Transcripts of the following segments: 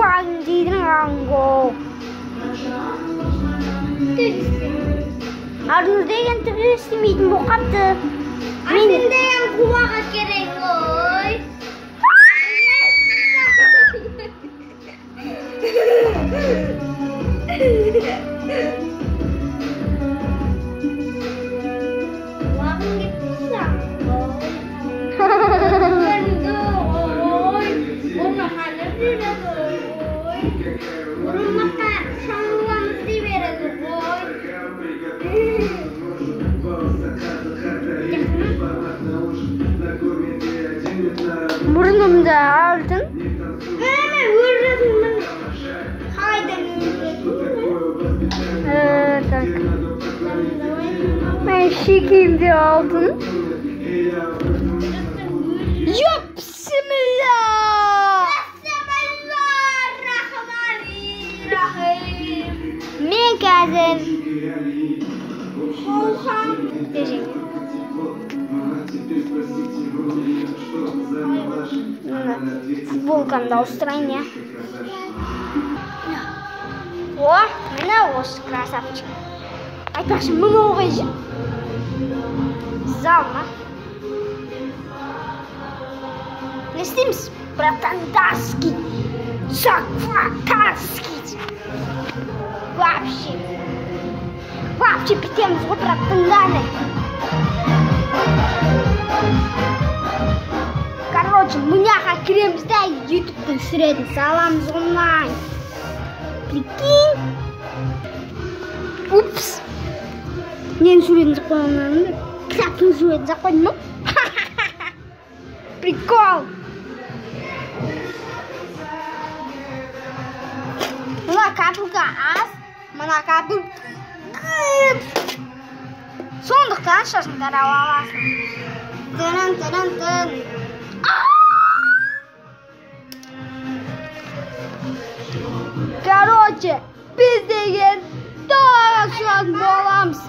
Wangirango. Arnold degan türlü istemiydim bu kaptı. Aslında yan kulağa gerek oy. Kulağın gitmişsen oy. Bunu halledin oy. Bunu maka şanlılarımızı verelim oy. Burnumda aldın. Hemen vurdum. Haydi. Tak. Ben şekilde aldın. Yok, bismillah. Bismillahirrahmanirrahim. Men kazın. Olsan. Футболкамда устроение. О, мына осы красавчик. Айтпақшы, много же. Зал ма? Не істейміз? Братандарский. Закватарский. Вообще бітеміз ғой, братанданы. Короче, мыняға кіреміз да ютубтың сүретін саламыз онлайн. Прикинь. Упс. Ненің суретін зақ қоймаймын ба? Кітаптың суретін зақ қойдым ба? Прикол. Мына капылға аз, мына капыл көп. Сондықтан шашын тарап аласың. Тын. Короче, biz деген daha şu bolamız.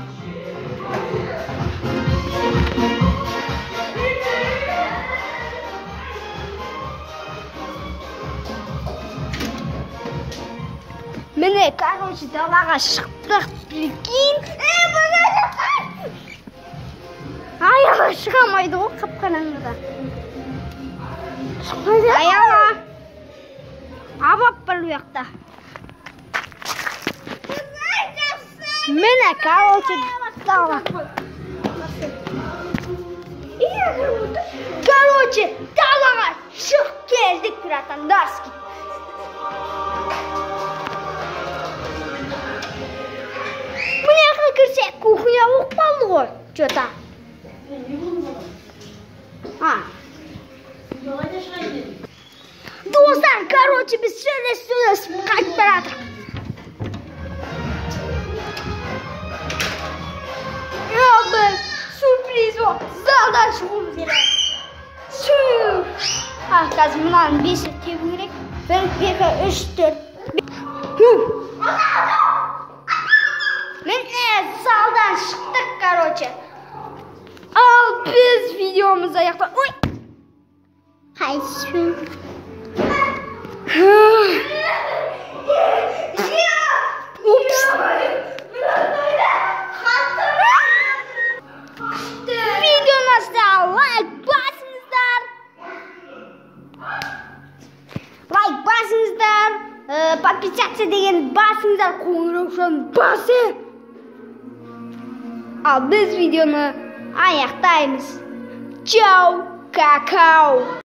Mine, короче, далаға шықтық, прикинь. Аяға шығамайды ғой, қап-қараңғыда. Аяға. Абап бар у жақта. Міне, короче, далаға шығып келдік, братандарский. Міне кірсе, кухня оқпалды ғой, что-то. Достар, короче, біз сюда қайтып баратық. Біз сюрприз ол, залдан шығуымыз керек. Қазір мұнан 5 тебу керек. 1, 2, 3, 4. Міне залдан шықтық, короче. Ал біз видеомыз аяқта. Ой! Қайсы. Упс. Видеомызда лайк басыңыздар. Подписаться деген басыңыздар, қоңыраушаны басы. Ал біз видеоны аяқтаймыз. Чау, какау.